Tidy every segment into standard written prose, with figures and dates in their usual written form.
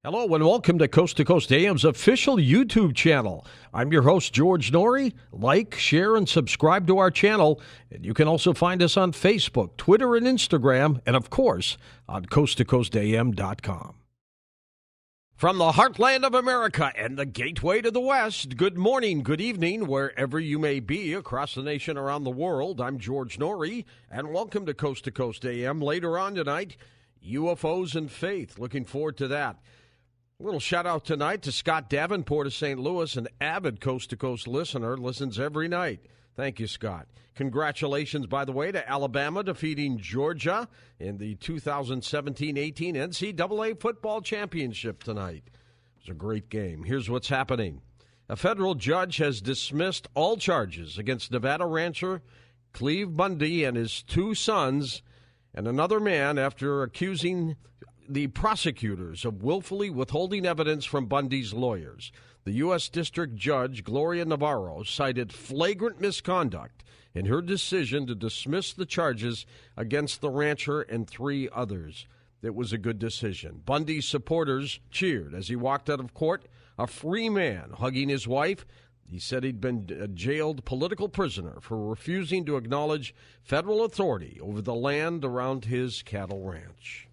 Hello and welcome to Coast AM's official YouTube channel. I'm your host, George Norrie. Like, share, and subscribe to our channel. And you can also find us on Facebook, Twitter, and Instagram, and of course, on coasttocoastam.com. From the heartland of America and the gateway to the West, good morning, good evening, wherever you may be across the nation, around the world. I'm George Norrie, and welcome to Coast AM. Later on tonight, UFOs and faith. Looking forward to that. A little shout-out tonight to Scott Davenport of St. Louis, an avid Coast to Coast listener, listens every night. Thank you, Scott. Congratulations, by the way, to Alabama defeating Georgia in the 2017-18 NCAA football championship tonight. It was a great game. Here's what's happening. A federal judge has dismissed all charges against Nevada rancher Cleve Bundy and his two sons and another man after accusing the prosecutors of willfully withholding evidence from Bundy's lawyers. The U.S. District Judge, Gloria Navarro, cited flagrant misconduct in her decision to dismiss the charges against the rancher and three others. It was a good decision. Bundy's supporters cheered as he walked out of court, a free man hugging his wife. He said he'd been a jailed political prisoner for refusing to acknowledge federal authority over the land around his cattle ranch.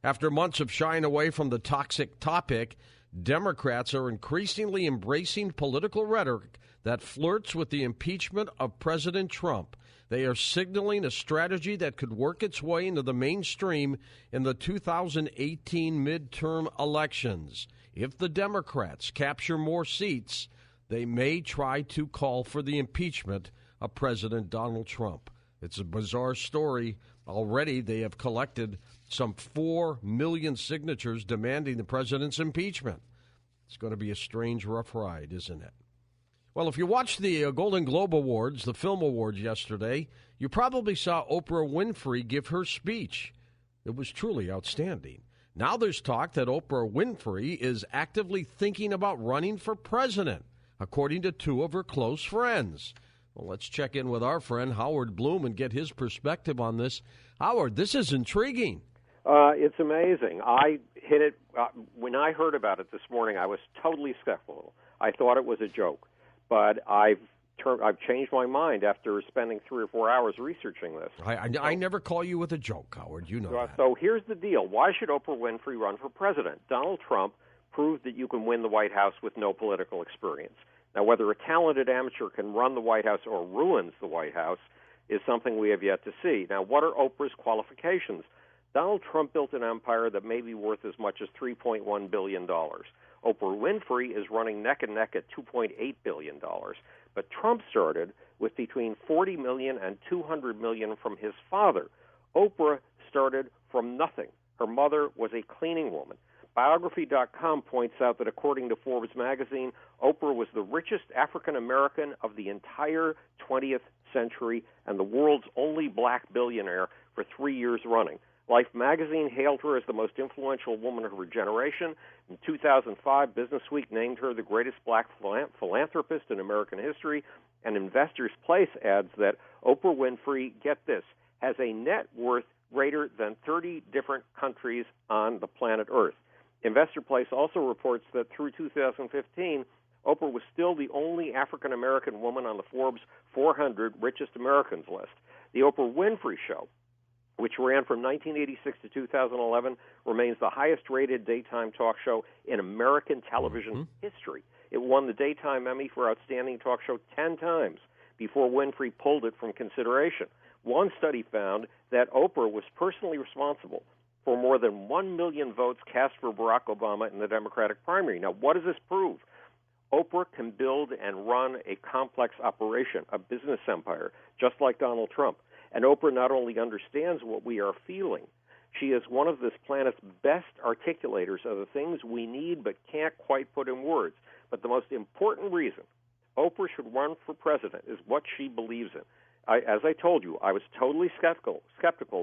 After months of shying away from the toxic topic, Democrats are increasingly embracing political rhetoric that flirts with the impeachment of President Trump. They are signaling a strategy that could work its way into the mainstream in the 2018 midterm elections. If the Democrats capture more seats, they may try to call for the impeachment of President Donald Trump. It's a bizarre story. Already they have collected some 4 million signatures demanding the president's impeachment. It's going to be a strange, rough ride, isn't it? Well, if you watched the Golden Globe Awards, the film awards yesterday, you probably saw Oprah Winfrey give her speech. It was truly outstanding. Now there's talk that Oprah Winfrey is actively thinking about running for president, according to two of her close friends. Well, let's check in with our friend Howard Bloom and get his perspective on this. Howard, this is intriguing. It's amazing. I hit it when I heard about it this morning. I was totally skeptical. I thought it was a joke, but I've changed my mind after spending 3 or 4 hours researching this. I never call you with a joke, Howard. You know that. So here's the deal. Why should Oprah Winfrey run for president? Donald Trump proved that you can win the White House with no political experience. Now, whether a talented amateur can run the White House or ruins the White House is something we have yet to see. Now, what are Oprah's qualifications? Donald Trump built an empire that may be worth as much as $3.1 billion. Oprah Winfrey is running neck and neck at $2.8 billion. But Trump started with between $40 million and $200 million from his father. Oprah started from nothing. Her mother was a cleaning woman. Biography.com points out that according to Forbes magazine, Oprah was the richest African American of the entire 20th century and the world's only black billionaire for 3 years running. Life magazine hailed her as the most influential woman of her generation. In 2005, Businessweek named her the greatest black philanthropist in American history. And Investor's Place adds that Oprah Winfrey, get this, has a net worth greater than 30 different countries on the planet Earth. Investor Place also reports that through 2015, Oprah was still the only African-American woman on the Forbes 400 richest Americans list. The Oprah Winfrey Show, which ran from 1986 to 2011, remains the highest-rated daytime talk show in American television history. It won the Daytime Emmy for Outstanding Talk Show 10 times before Winfrey pulled it from consideration. One study found that Oprah was personally responsible for more than 1 million votes cast for Barack Obama in the Democratic primary. Now, what does this prove? Oprah can build and run a complex operation, a business empire, just like Donald Trump. And Oprah not only understands what we are feeling, she is one of this planet's best articulators of the things we need but can't quite put in words. But the most important reason Oprah should run for president is what she believes in. As I told you, I was totally skeptical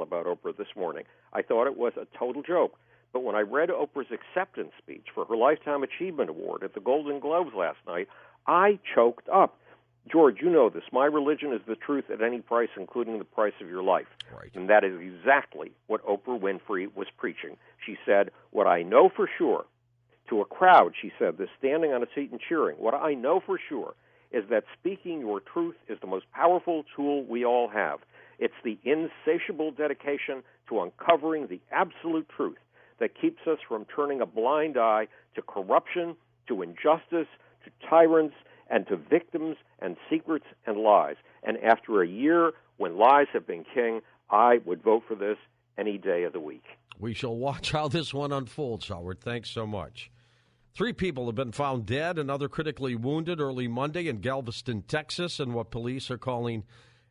about Oprah this morning. I thought it was a total joke. But when I read Oprah's acceptance speech for her Lifetime Achievement Award at the Golden Globes last night, I choked up. George, you know this. My religion is the truth at any price, including the price of your life. Right. And that is exactly what Oprah Winfrey was preaching. She said, what I know for sure To a crowd, she said this, standing on a seat and cheering, "What I know for sure is that speaking your truth is the most powerful tool we all have. It's the insatiable dedication to uncovering the absolute truth that keeps us from turning a blind eye to corruption, to injustice, to tyrants, and to victims and secrets and lies. And after a year when lies have been king, I would vote for this any day of the week." We shall watch how this one unfolds, Howard. Thanks so much. 3 people have been found dead, another critically wounded early Monday in Galveston, Texas, in what police are calling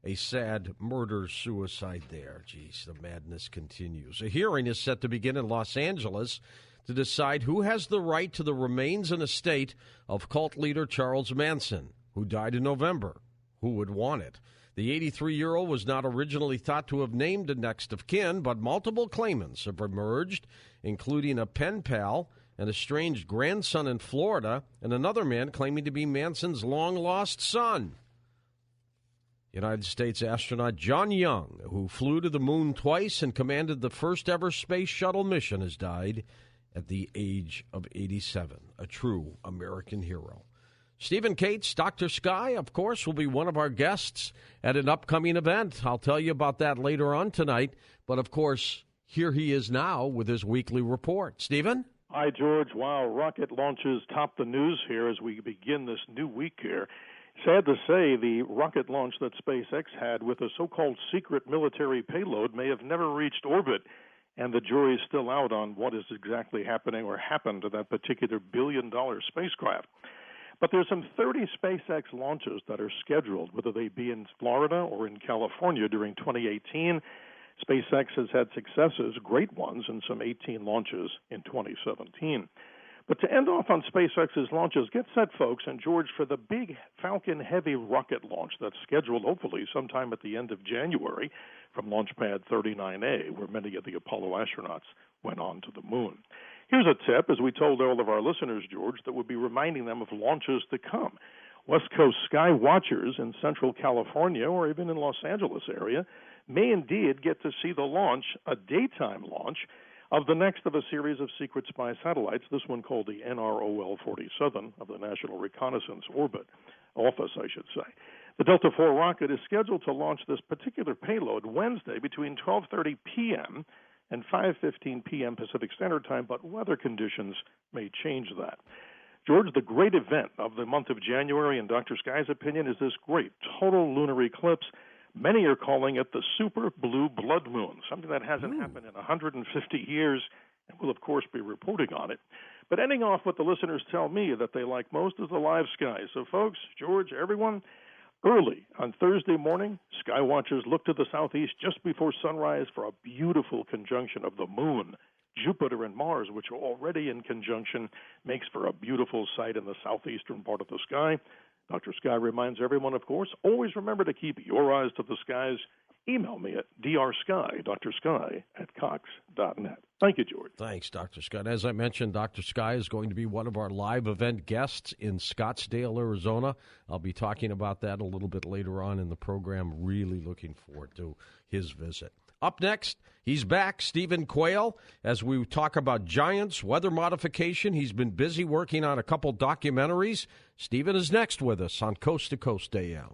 a sad murder-suicide there. Geez, the madness continues. A hearing is set to begin in Los Angeles to decide who has the right to the remains and estate of cult leader Charles Manson, who died in November. Who would want it? The 83-year-old was not originally thought to have named a next of kin, but multiple claimants have emerged, including a pen pal, an estranged grandson in Florida, and another man claiming to be Manson's long-lost son. United States astronaut John Young, who flew to the moon twice and commanded the first-ever space shuttle mission, has died at the age of 87, a true American hero. Stephen Cates, Dr. Sky, of course, will be one of our guests at an upcoming event. I'll tell you about that later on tonight. But, of course, here he is now with his weekly report. Stephen? Hi, George. Wow, rocket launches top the news here as we begin this new week here. Sad to say, the rocket launch that SpaceX had with a so-called secret military payload may have never reached orbit, and the jury is still out on what is exactly happening or happened to that particular billion-dollar spacecraft. But there's some 30 SpaceX launches that are scheduled, whether they be in Florida or in California during 2018. SpaceX has had successes, great ones, in some 18 launches in 2017. But to end off on SpaceX's launches, get set, folks, and George, for the big Falcon Heavy rocket launch that's scheduled hopefully sometime at the end of January from Launch Pad 39A, where many of the Apollo astronauts went on to the moon. Here's a tip, as we told all of our listeners, George, that would be reminding them of launches to come. West Coast sky watchers in Central California or even in Los Angeles area may indeed get to see the launch, a daytime launch, of the next of a series of secret spy satellites, this one called the NROL-47 of the National Reconnaissance Orbit Office, I should say. The Delta IV rocket is scheduled to launch this particular payload Wednesday between 12:30 p.m. and 5:15 p.m. Pacific Standard Time, but weather conditions may change that. George, the great event of the month of January, in Dr. Sky's opinion, is this great total lunar eclipse. Many are calling it the super blue blood moon, something that hasn't happened in 150 years, and we'll, of course, be reporting on it. But ending off what the listeners tell me that they like most is the live sky. So, folks, George, everyone, early on Thursday morning, sky watchers look to the southeast just before sunrise for a beautiful conjunction of the moon, Jupiter, and Mars, which are already in conjunction, makes for a beautiful sight in the southeastern part of the sky. Dr. Sky reminds everyone, of course, always remember to keep your eyes to the skies. Email me at drsky.cox@cox.net. Thank you, George. Thanks, Dr. Scott. As I mentioned, Dr. Sky is going to be one of our live event guests in Scottsdale, Arizona. I'll be talking about that a little bit later on in the program. Really looking forward to his visit. Up next, he's back, Stephen Quayle, as we talk about giants, weather modification. He's been busy working on a couple documentaries. Stephen is next with us on Coast to Coast AM.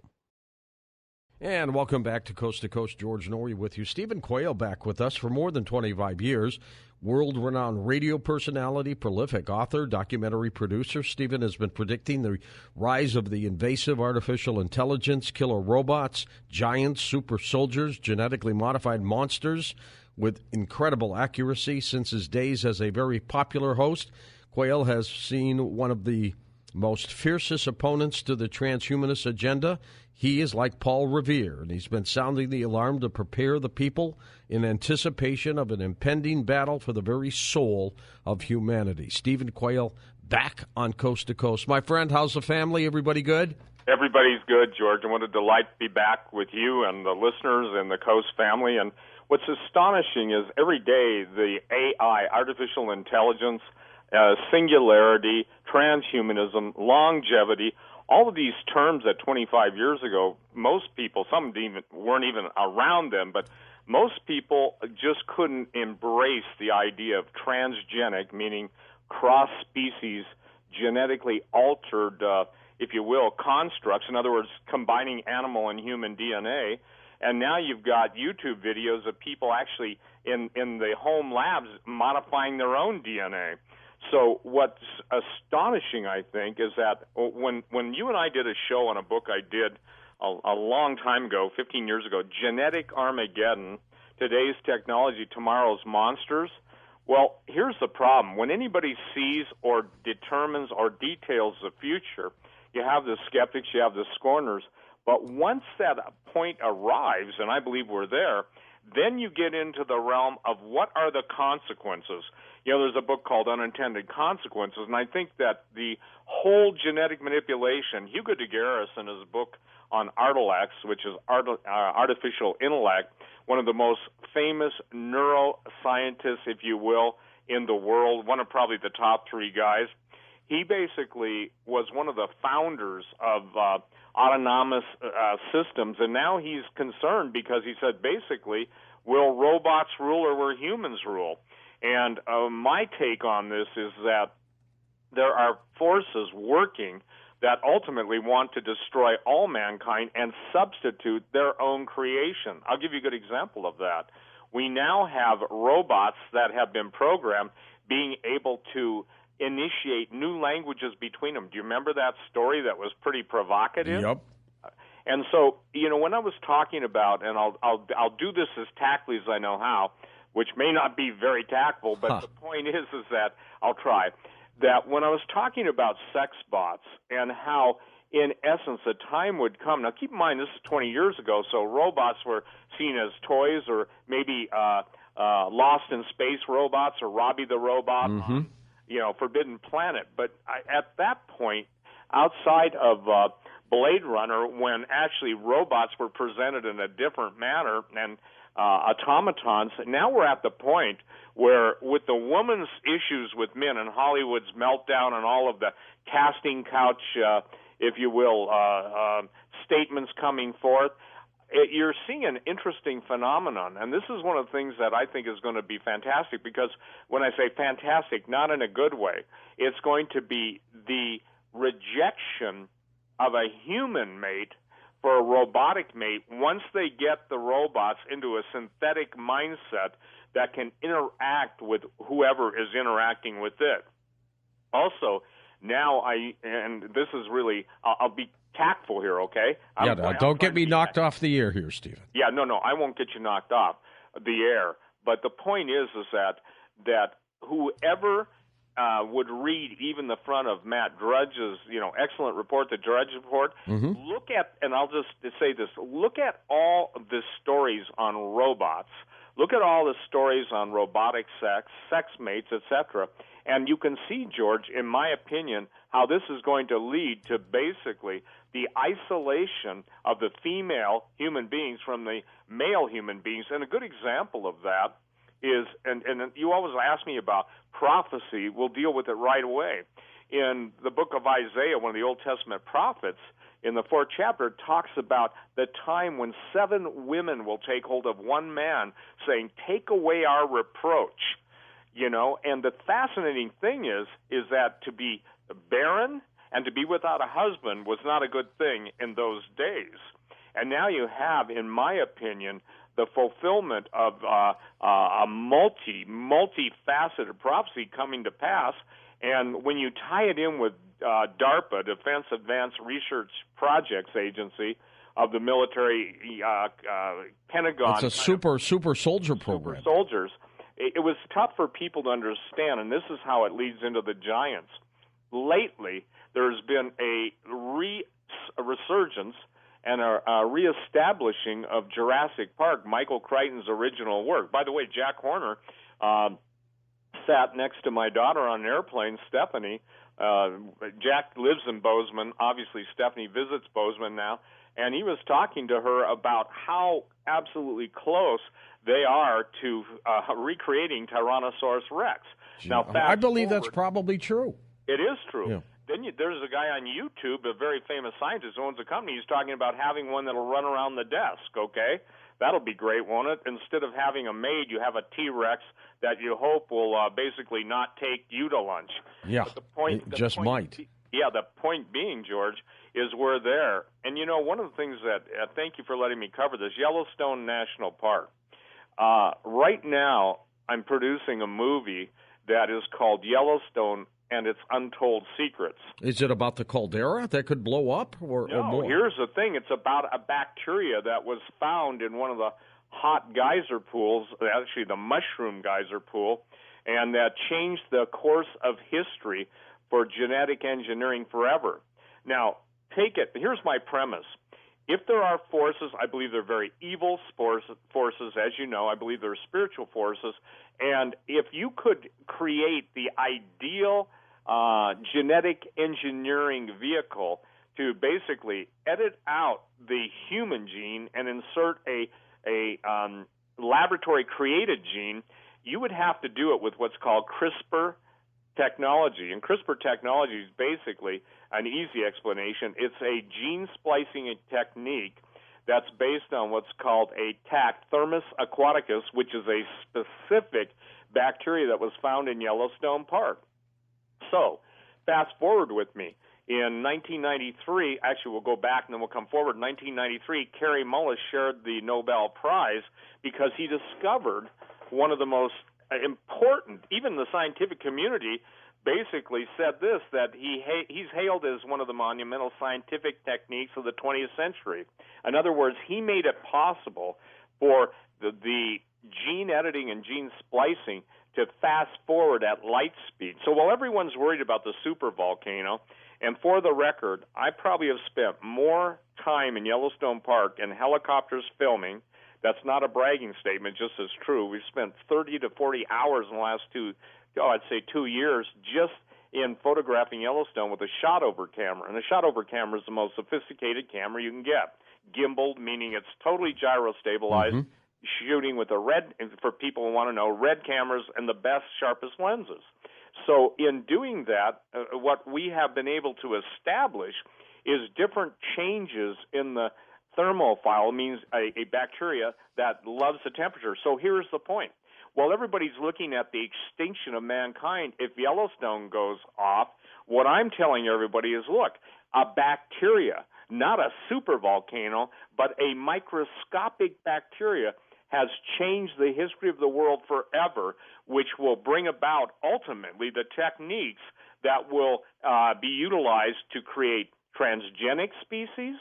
And welcome back to Coast. George Noory with you. Stephen Quayle back with us for more than 25 years. World-renowned radio personality, prolific author, documentary producer. Stephen has been predicting the rise of the invasive artificial intelligence, killer robots, giants, super soldiers, genetically modified monsters with incredible accuracy since his days as a very popular host. Quayle has seen one of the most fiercest opponents to the transhumanist agenda. He is like Paul Revere, and he's been sounding the alarm to prepare the people in anticipation of an impending battle for the very soul of humanity. Stephen Quayle, back on Coast to Coast. My friend, how's the family? Everybody good? Everybody's good, George. And what a delight to be back with you and the listeners and the Coast family. And what's astonishing is every day the AI, artificial intelligence, singularity, transhumanism, longevity, all of these terms that 25 years ago, most people, some weren't even around them, but most people just couldn't embrace the idea of transgenic, meaning cross-species, genetically altered, if you will, constructs. In other words, combining animal and human DNA. And now you've got YouTube videos of people actually in the home labs modifying their own DNA. So what's astonishing, I think, is that when you and I did a show on a book I did a long time ago, 15 years ago, Genetic Armageddon, Today's Technology, Tomorrow's Monsters. Well, here's the problem. When anybody sees or determines or details the future, you have the skeptics, you have the scorners. But once that point arrives, and I believe we're there, then you get into the realm of what are the consequences. You know, there's a book called Unintended Consequences, and I think that the whole genetic manipulation, Hugo de Garis in his book on Artilex, which is artificial intellect, one of the most famous neuroscientists, if you will, in the world, one of probably the top three guys. He basically was one of the founders of autonomous systems, and now he's concerned because he said, basically, will robots rule or will humans rule? And my take on this is that there are forces working that ultimately want to destroy all mankind and substitute their own creation. I'll give you a good example of that. We now have robots that have been programmed being able to initiate new languages between them. Do you remember that story that was pretty provocative? Yep. And so, you know, when I was talking about, and I'll do this as tactfully as I know how, which may not be very tactful, but the point is that I'll try. That when I was talking about sex bots and how, in essence, a time would come. Now, keep in mind, this is 20 years ago, so robots were seen as toys or maybe Lost in Space robots or Robbie the Robot on, you know, Forbidden Planet. But at that point, outside of Blade Runner, when actually robots were presented in a different manner and automatons, now we're at the point where with the woman's issues with men and Hollywood's meltdown and all of the casting couch, if you will, statements coming forth, you're seeing an interesting phenomenon. And this is one of the things that I think is going to be fantastic, because when I say fantastic, not in a good way, it's going to be the rejection of a human mate for a robotic mate once they get the robots into a synthetic mindset that can interact with whoever is interacting with it. Also, now and this is really, I'll be tactful here, okay? Don't get me knocked off the air here, Stephen. Yeah, no, I won't get you knocked off the air. But the point is that whoever would read even the front of Matt Drudge's, excellent report, the Drudge Report. Look at, and I'll just say this, look at all the stories on robots. Look at all the stories on robotic sex mates, etc. And you can see, George, in my opinion, how this is going to lead to basically the isolation of the female human beings from the male human beings. And a good example of that is, and you always ask me about prophecy, we'll deal with it right away. In the book of Isaiah, one of the Old Testament prophets, in the 4th chapter, talks about the time when 7 women will take hold of one man, saying, take away our reproach. And the fascinating thing is that to be barren and to be without a husband was not a good thing in those days. And now you have, in my opinion, the fulfillment of a multifaceted prophecy coming to pass. And when you tie it in with DARPA, Defense Advanced Research Projects Agency of the military, Pentagon. It's a super soldier program. Super soldiers. It was tough for people to understand, and this is how it leads into the giants. Lately, there's been a resurgence and a reestablishing of Jurassic Park, Michael Crichton's original work. By the way, Jack Horner sat next to my daughter on an airplane, Stephanie. Jack lives in Bozeman. Obviously, Stephanie visits Bozeman now. And he was talking to her about how absolutely close they are to recreating Tyrannosaurus Rex. Now, I believe that's probably true. It is true. Yeah. Then there's a guy on YouTube, a very famous scientist who owns a company. He's talking about having one that'll run around the desk, okay? That'll be great, won't it? Instead of having a maid, you have a T-Rex that you hope will basically not take you to lunch. Yeah, but the might. Yeah, the point being, George, is we're there. And, one of the things that, thank you for letting me cover this, Yellowstone National Park. Right now, I'm producing a movie that is called Yellowstone and Its Untold Secrets. Is it about the caldera that could blow up or more? Here's the thing. It's about a bacteria that was found in one of the hot geyser pools, actually the mushroom geyser pool, and that changed the course of history for genetic engineering forever. Now, take it. Here's my premise. If there are forces, I believe they're very evil forces, as you know. I believe they're spiritual forces. And if you could create the ideal genetic engineering vehicle to basically edit out the human gene and insert a laboratory-created gene, you would have to do it with what's called CRISPR technology. And CRISPR technology is basically an easy explanation. It's a gene splicing technique that's based on what's called a TAC, Thermus aquaticus, which is a specific bacteria that was found in Yellowstone Park. So, fast forward with me. In 1993, actually we'll go back and then we'll come forward. In 1993, Kary Mullis shared the Nobel Prize because he discovered one of the most important, even the scientific community basically said this, that he's hailed as one of the monumental scientific techniques of the 20th century. In other words, he made it possible for the gene editing and gene splicing to fast forward at light speed. So while everyone's worried about the supervolcano, and for the record, I probably have spent more time in Yellowstone Park in helicopters filming. That's not a bragging statement, just as true. We've spent 30 to 40 hours in the last 2 years just in photographing Yellowstone with a shot-over camera. And a shot-over camera is the most sophisticated camera you can get. Gimbaled, meaning it's totally gyro-stabilized, shooting with a red, for people who want to know, red cameras and the best, sharpest lenses. So in doing that, what we have been able to establish is different changes in the thermophile, means a bacteria that loves the temperature. So here's the point. While everybody's looking at the extinction of mankind, if Yellowstone goes off, what I'm telling everybody is, look, a bacteria, not a supervolcano, but a microscopic bacteria has changed the history of the world forever, which will bring about ultimately the techniques that will be utilized to create transgenic species,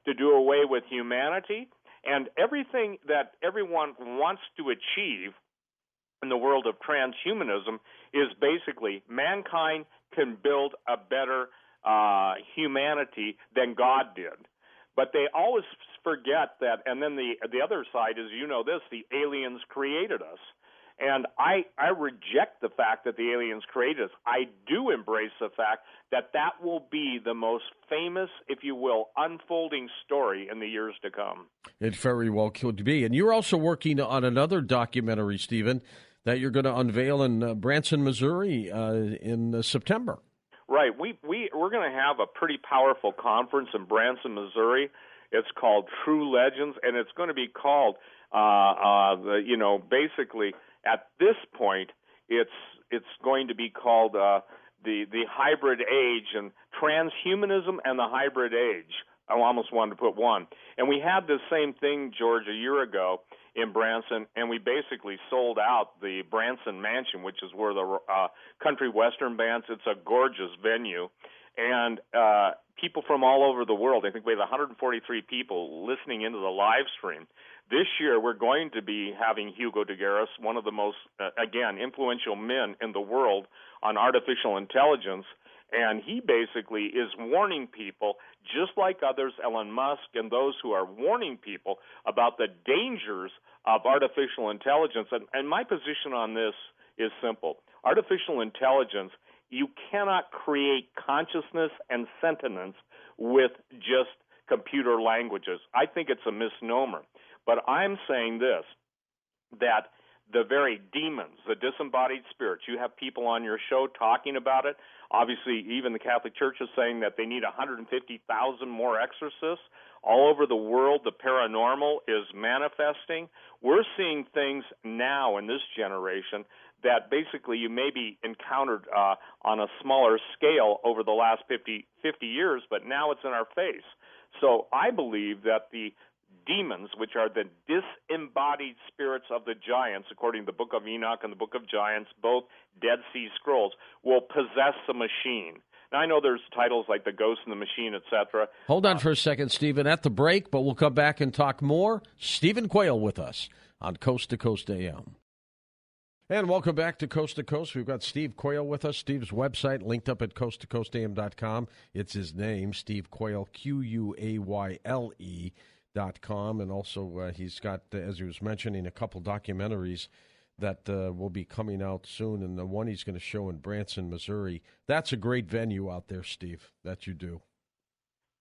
to do away with humanity, and everything that everyone wants to achieve in the world of transhumanism is basically mankind can build a better humanity than God did. But they always forget that, and then the other side is, the aliens created us. And I reject the fact that the aliens created us. I do embrace the fact that will be the most famous, if you will, unfolding story in the years to come. It very well could be. And you're also working on another documentary, Stephen, that you're going to unveil in Branson, Missouri in September. Right. We're going to have a pretty powerful conference in Branson, Missouri. It's called True Legends, and it's going to be called, basically at this point, it's going to be called the hybrid age, and transhumanism and the hybrid age. I almost wanted to put one. And we had this same thing, George, a year ago in Branson, and we basically sold out the Branson Mansion, which is where the country western bands. It's a gorgeous venue. And people from all over the world, I think we have 143 people listening into the live stream. This year, we're going to be having Hugo de Garis, one of the most, influential men in the world on artificial intelligence. And he basically is warning people, just like others, Elon Musk and those who are warning people about the dangers of artificial intelligence. And my position on this is simple. Artificial intelligence, you cannot create consciousness and sentience with just computer languages. I think it's a misnomer. But I'm saying this, that the very demons, the disembodied spirits. You have people on your show talking about it. Obviously, even the Catholic Church is saying that they need 150,000 more exorcists. All over the world, the paranormal is manifesting. We're seeing things now in this generation that basically you maybe encountered on a smaller scale over the last 50 years, but now it's in our face. So I believe that the demons, which are the disembodied spirits of the giants, according to the Book of Enoch and the Book of Giants, both Dead Sea Scrolls, will possess the machine. Now, I know there's titles like The Ghost in the Machine, etc. Hold on for a second, Stephen, at the break, but we'll come back and talk more. Stephen Quayle with us on Coast to Coast AM. And welcome back to Coast. We've got Steve Quayle with us. Steve's website linked up at coasttocoastam.com. It's his name, Steve Quayle, QUAYLE.com. And also he's got, as he was mentioning, a couple documentaries that will be coming out soon. And the one he's going to show in Branson, Missouri. That's a great venue out there, Steve, that you do.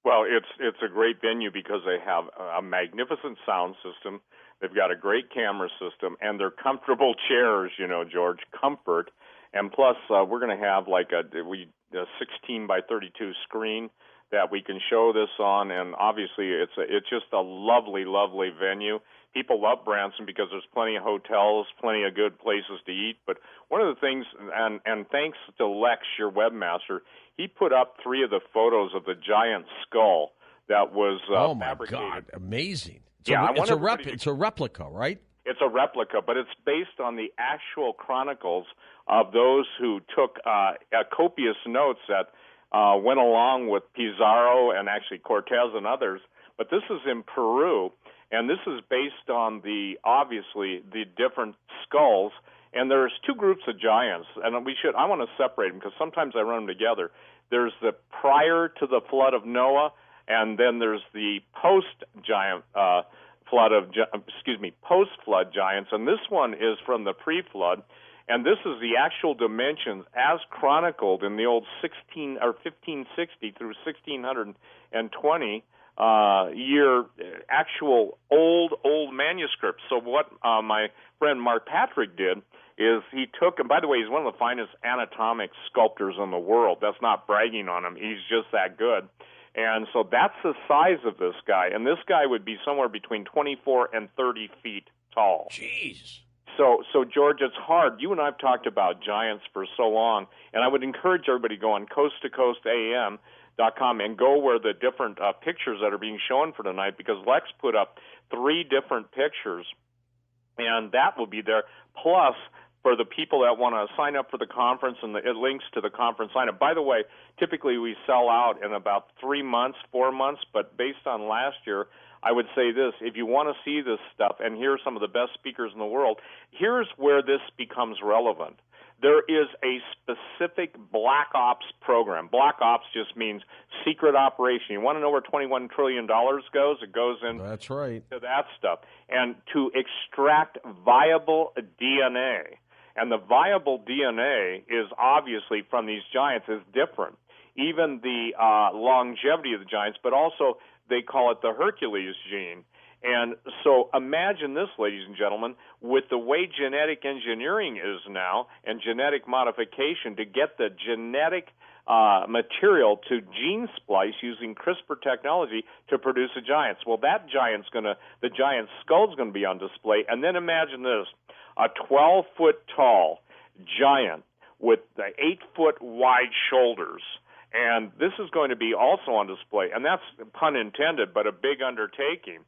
Well, it's a great venue because they have a magnificent sound system. They've got a great camera system, and they're comfortable chairs, George, comfort. And plus, we're going to have like a 16 by 32 screen that we can show this on, and obviously it's just a lovely, lovely venue. People love Branson because there's plenty of hotels, plenty of good places to eat. But one of the things, and thanks to Lex, your webmaster, he put up 3 of the photos of the giant skull that was fabricated. Oh, my God, amazing. It's a replica, right? It's a replica, but it's based on the actual chronicles of those who took copious notes that went along with Pizarro and actually Cortez and others. But this is in Peru, and this is based on obviously the different skulls. And there's 2 groups of giants, and I want to separate them because sometimes I run them together. There's the prior to the flood of Noah, and then there's the post-flood giants, and this one is from the pre-flood, and this is the actual dimensions as chronicled in the old 1560 through 1620 year actual old manuscripts. So what my friend Mark Patrick did is he took, and by the way, he's one of the finest anatomic sculptors in the world. That's not bragging on him. He's just that good. And so that's the size of this guy. And this guy would be somewhere between 24 and 30 feet tall. Jeez. So George, it's hard. You and I have talked about giants for so long, and I would encourage everybody to go on coasttocoastam.com and go where the different pictures that are being shown for tonight, because Lex put up 3 different pictures, and that will be there. Plus, for the people that want to sign up for the conference, and it links to the conference sign-up. By the way, typically we sell out in about 3 months, 4 months, but based on last year, I would say this: if you want to see this stuff and hear some of the best speakers in the world, here's where this becomes relevant. There is a specific Black Ops program. Black Ops just means secret operation. You want to know where $21 trillion goes? It goes into That's right. that stuff. And to extract viable DNA. And the viable DNA is obviously from these giants is different. Even the longevity of the giants, but also they call it the Hercules gene. And so imagine this, ladies and gentlemen, with the way genetic engineering is now and genetic modification to get the genetic material to gene splice using CRISPR technology to produce a giant. Well, the giant skull's going to be on display. And then imagine this, a 12-foot tall giant with 8-foot wide shoulders. And this is going to be also on display. And that's pun intended, but a big undertaking.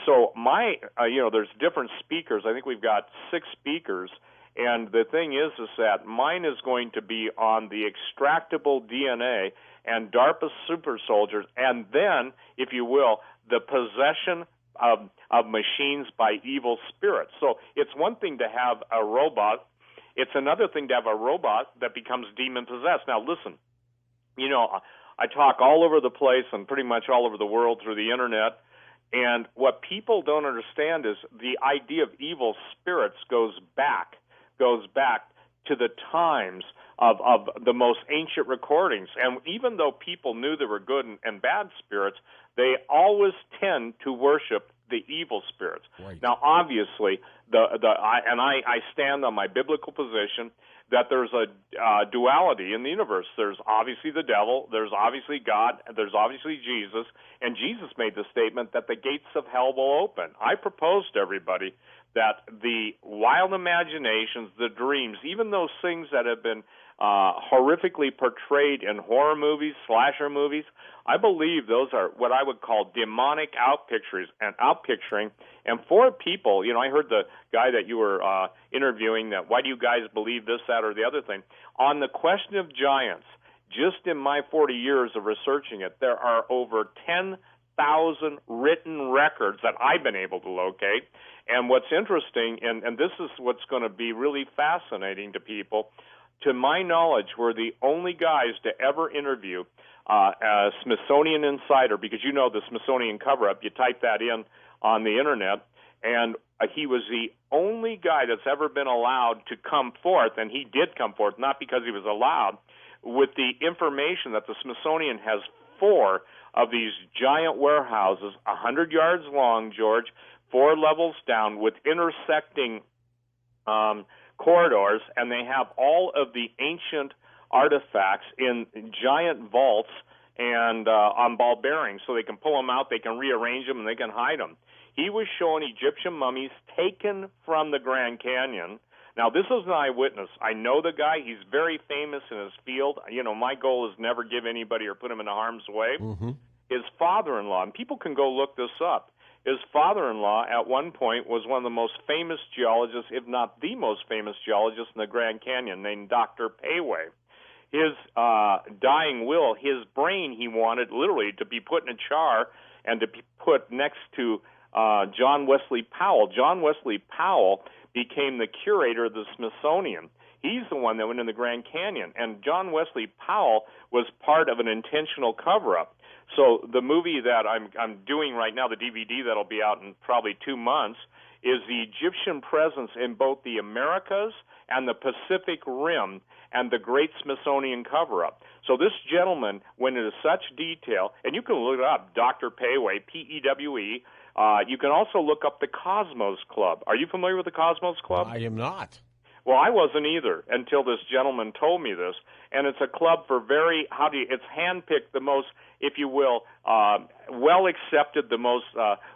So there's different speakers. I think we've got 6 speakers. And the thing is that mine is going to be on the extractable DNA and DARPA super soldiers, and then, if you will, the possession of machines by evil spirits. So it's one thing to have a robot. It's another thing to have a robot that becomes demon-possessed. Now, listen, I talk all over the place and pretty much all over the world through the Internet, and what people don't understand is the idea of evil spirits goes back to the times of the most ancient recordings. And even though people knew there were good and bad spirits, they always tend to worship the evil spirits. Right. Now, obviously, I stand on my biblical position that there's a duality in the universe. There's obviously the devil, there's obviously God, there's obviously Jesus, and Jesus made the statement that the gates of hell will open. I propose to everybody that the wild imaginations, the dreams, even those things that have been horrifically portrayed in horror movies, slasher movies, I believe those are what I would call demonic outpicturing. And for people, I heard the guy that you were interviewing that, why do you guys believe this, that, or the other thing? On the question of giants, just in my 40 years of researching it, there are over 10,000 written records that I've been able to locate. And what's interesting, and this is what's going to be really fascinating to people, to my knowledge, we're the only guys to ever interview a Smithsonian insider, because the Smithsonian cover-up, you type that in on the Internet, and he was the only guy that's ever been allowed to come forth, and he did come forth, not because he was allowed, with the information that the Smithsonian has 4 of these giant warehouses, 100 yards long, George, 4 levels down, with intersecting corridors, and they have all of the ancient artifacts in giant vaults and on ball bearings, so they can pull them out, they can rearrange them, and they can hide them. He was showing Egyptian mummies taken from the Grand Canyon. Now, this is an eyewitness. I know the guy. He's very famous in his field. My goal is never give anybody or put him in harm's way. Mm-hmm. His father-in-law, and people can go look this up, his father-in-law at one point was one of the most famous geologists, if not the most famous geologist in the Grand Canyon, named Dr. Payway. His dying will, his brain he wanted literally to be put in a jar and to be put next to John Wesley Powell. John Wesley Powell became the curator of the Smithsonian. He's the one that went in the Grand Canyon, and John Wesley Powell was part of an intentional cover-up. So the movie that I'm doing right now, the DVD that'll be out in probably 2 months, is the Egyptian presence in both the Americas and the Pacific Rim and the Great Smithsonian cover-up. So this gentleman went into such detail, and you can look it up, Dr. Payway, P-E-W-E. You can also look up the Cosmos Club. Are you familiar with the Cosmos Club? I am not. Well, I wasn't either until this gentleman told me this. And it's a club for it's handpicked the most, if you will, well-accepted, the most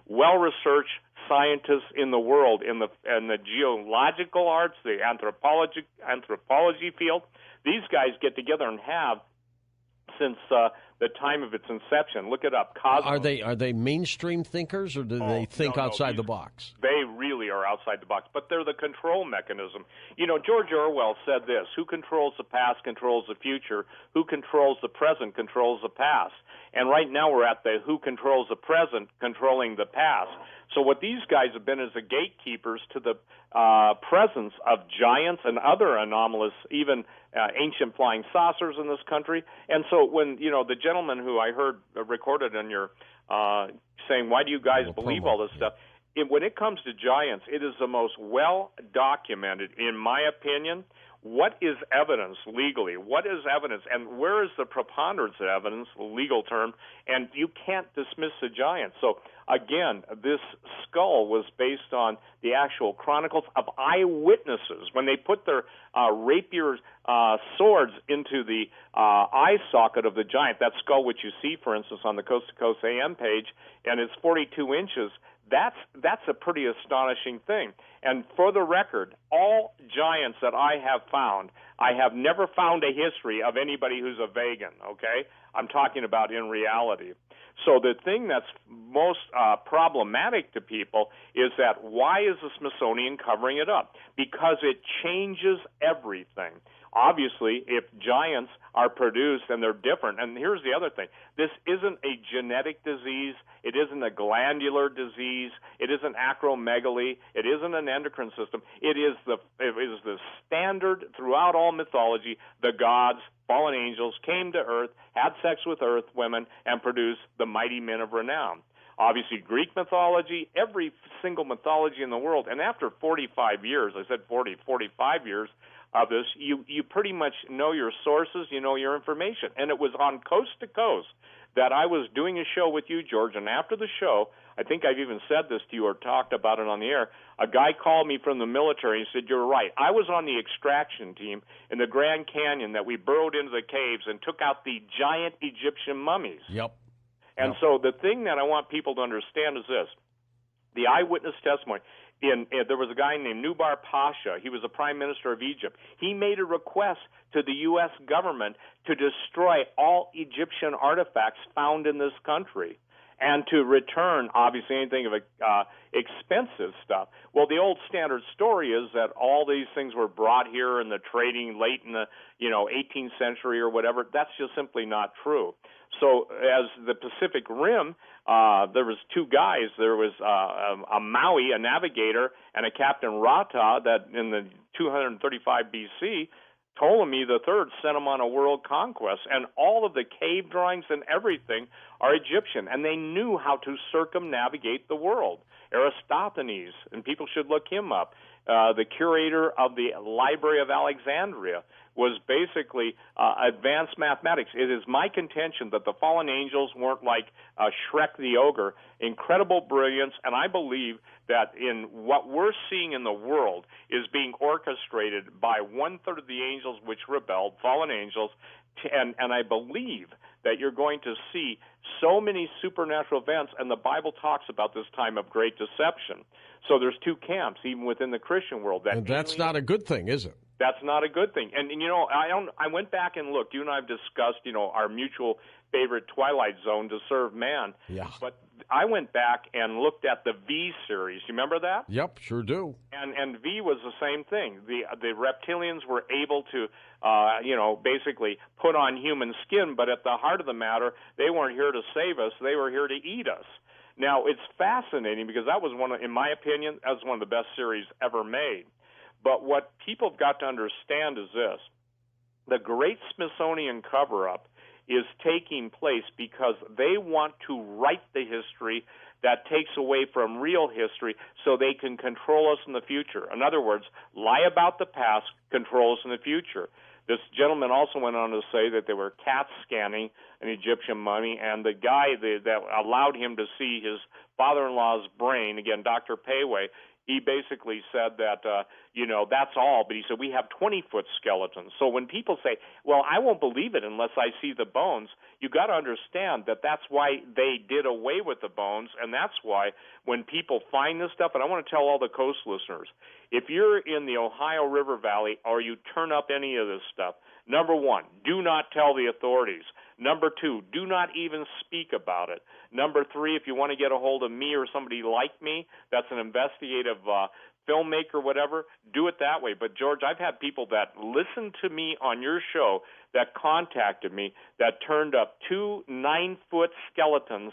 well-researched scientists in the world in the geological arts, the anthropology field. These guys get together and have since the time of its inception. Look it up. Cosmos. Are they mainstream thinkers, or do they think outside the box? They really are outside the box, but they're the control mechanism. George Orwell said this: who controls the past controls the future. Who controls the present controls the past. And right now we're at the who controls the present controlling the past. So what these guys have been is the gatekeepers to the presence of giants and other anomalous, even ancient flying saucers in this country. And so when, the gentleman who I heard recorded in your saying, why do you guys believe all this stuff? When it comes to giants, it is the most well-documented, in my opinion. What is evidence legally? What is evidence? And where is the preponderance of evidence, legal term? And you can't dismiss the giants. So, again, this skull was based on the actual chronicles of eyewitnesses. When they put their rapier swords into the eye socket of the giant, that skull which you see, for instance, on the Coast to Coast AM page, and it's 42 inches, that's a pretty astonishing thing. And for the record, all giants that I have found, I have never found a history of anybody who's a vegan, okay? I'm talking about in reality. So the thing that's most problematic to people is that why is the Smithsonian covering it up? Because it changes everything. Obviously, if giants are produced and they're different, and here's the other thing, this isn't a genetic disease, it isn't a glandular disease, it isn't acromegaly, it isn't an endocrine system, it is the standard throughout all mythology. The gods, fallen angels, came to earth, had sex with earth women, and produced the mighty men of renown. Obviously, Greek mythology, every single mythology in the world, and after 45 years, I said 45 years, of this, you pretty much know your sources, you know your information. And it was on Coast to Coast that I was doing a show with you, George, and after the show, I think I've even said this to you or talked about it on the air, a guy called me from the military and said, you're right. I was on the extraction team in the Grand Canyon that we burrowed into the caves and took out the giant Egyptian mummies. Yep. And so the thing that I want people to understand is this. The eyewitness testimony, there was a guy named Nubar Pasha. He was the prime minister of Egypt. He made a request to the U.S. government to destroy all Egyptian artifacts found in this country and to return, obviously, anything of expensive stuff. Well, the old standard story is that all these things were brought here in the trading late in the 18th century or whatever. That's just simply not true. So as the Pacific Rim, there was two guys. There was a Maui, a navigator, and a Captain Rata that in the 235 BC, Ptolemy III sent them on a world conquest, and all of the cave drawings and everything are Egyptian, and they knew how to circumnavigate the world. Aristophanes, and people should look him up, the curator of the Library of Alexandria, was basically advanced mathematics. It is my contention that the fallen angels weren't like Shrek the Ogre, incredible brilliance, and I believe that in what we're seeing in the world is being orchestrated by one-third of the angels which rebelled, fallen angels, and I believe that you're going to see so many supernatural events, and the Bible talks about this time of great deception. So there's two camps, even within the Christian world. And that's not a good thing, is it? That's not a good thing. And I went back and looked. You and I have discussed, our mutual favorite Twilight Zone, To Serve Man. Yeah. But I went back and looked at the V series. You remember that? Yep, sure do. And V was the same thing. The reptilians were able to, basically put on human skin, but at the heart of the matter, they weren't here to save us. They were here to eat us. Now, it's fascinating because that was in my opinion, that was one of the best series ever made. But what people have got to understand is this. The Great Smithsonian cover-up is taking place because they want to write the history that takes away from real history so they can control us in the future. In other words, lie about the past, control us in the future. This gentleman also went on to say that they were CAT scanning an Egyptian mummy, and the guy that allowed him to see his father-in-law's brain, again, Dr. Payway, he basically said that, that's all. But he said, we have 20-foot skeletons. So when people say, well, I won't believe it unless I see the bones, you got to understand that that's why they did away with the bones. And that's why when people find this stuff, and I want to tell all the Coast listeners, if you're in the Ohio River Valley or you turn up any of this stuff, number one, do not tell the authorities. Number two, do not even speak about it. Number three, if you want to get a hold of me or somebody like me that's an investigative filmmaker, whatever, do it that way. But, George, I've had people that listened to me on your show that contacted me that turned up 2 9-foot skeletons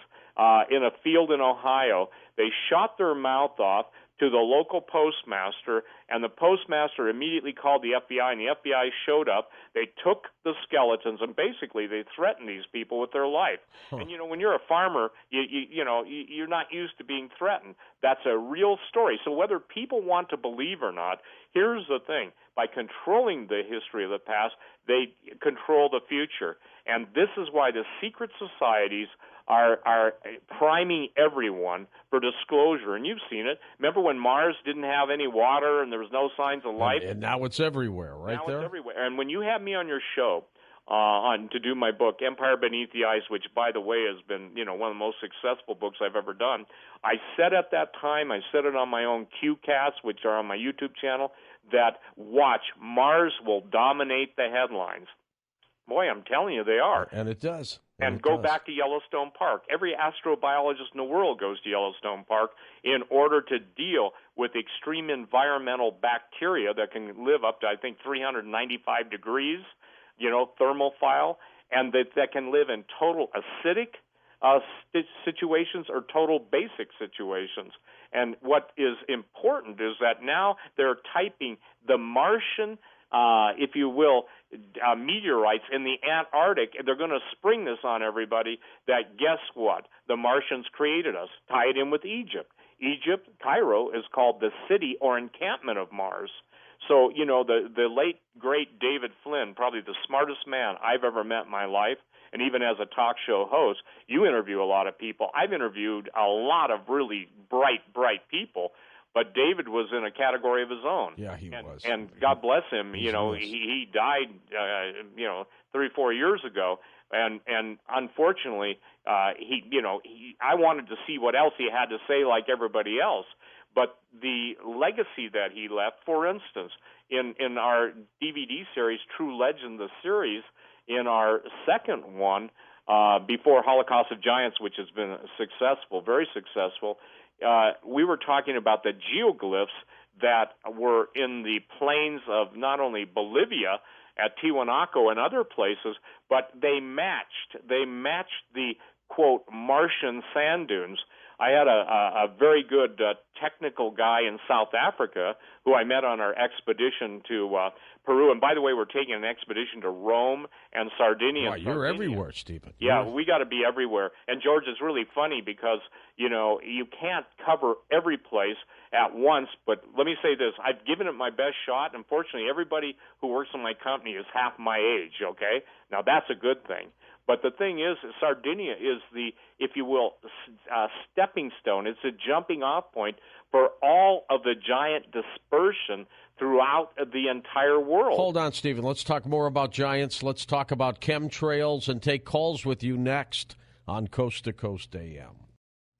in a field in Ohio. They shot their mouth off to the local postmaster, and the postmaster immediately called the FBI, and the FBI showed up. They took the skeletons, and basically they threatened these people with their life. Huh. And, when you're a farmer, you're not used to being threatened. That's a real story. So whether people want to believe or not, here's the thing. By controlling the history of the past, they control the future. And this is why the secret societies are priming everyone for disclosure. And you've seen it. Remember when Mars didn't have any water and there was no signs of life? And now it's everywhere, right now there? It's everywhere. And when you have me on your show to do my book, Empire Beneath the Ice, which, by the way, has been one of the most successful books I've ever done, I said at that time, I said it on my own QCasts, which are on my YouTube channel, that watch, Mars will dominate the headlines. Boy, I'm telling you, they are. And it does. And go back to Yellowstone Park. Every astrobiologist in the world goes to Yellowstone Park in order to deal with extreme environmental bacteria that can live up to, I think, 395 degrees, thermophile, and that can live in total acidic situations or total basic situations. And what is important is that now they're typing the Martian, if you will, meteorites in the Antarctic. They're going to spring this on everybody that, guess what? The Martians created us. Tie it in with Egypt. Egypt, Cairo, is called the city or encampment of Mars. So, the late, great David Flynn, probably the smartest man I've ever met in my life, and even as a talk show host, you interview a lot of people. I've interviewed a lot of really bright people, but David was in a category of his own. Yeah, he was. And God bless him. He died, 3-4 years ago. And unfortunately, I wanted to see what else he had to say like everybody else. But the legacy that he left, for instance, in our DVD series, True Legend, the series, in our second one, before Holocaust of Giants, which has been successful, very successful, we were talking about the geoglyphs that were in the plains of not only Bolivia, at Tiwanaku and other places, but they matched the, quote, Martian sand dunes. I had a very good technical guy in South Africa who I met on our expedition to Peru. And by the way, we're taking an expedition to Rome and Sardinia. Wow, you're everywhere, Stephen. Yeah, we got to be everywhere. And, George, it's really funny because, you can't cover every place at once. But let me say this. I've given it my best shot. Unfortunately, everybody who works in my company is half my age, okay? Now, that's a good thing. But the thing is, Sardinia is the, if you will, stepping stone. It's a jumping off point for all of the giant dispersion throughout the entire world. Hold on, Stephen. Let's talk more about giants. Let's talk about chemtrails and take calls with you next on Coast to Coast AM.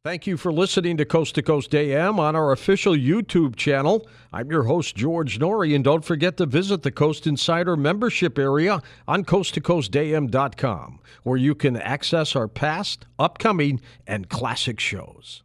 Thank you for listening to Coast AM on our official YouTube channel. I'm your host, George Norrie, and don't forget to visit the Coast Insider membership area on coasttocoastam.com, where you can access our past, upcoming, and classic shows.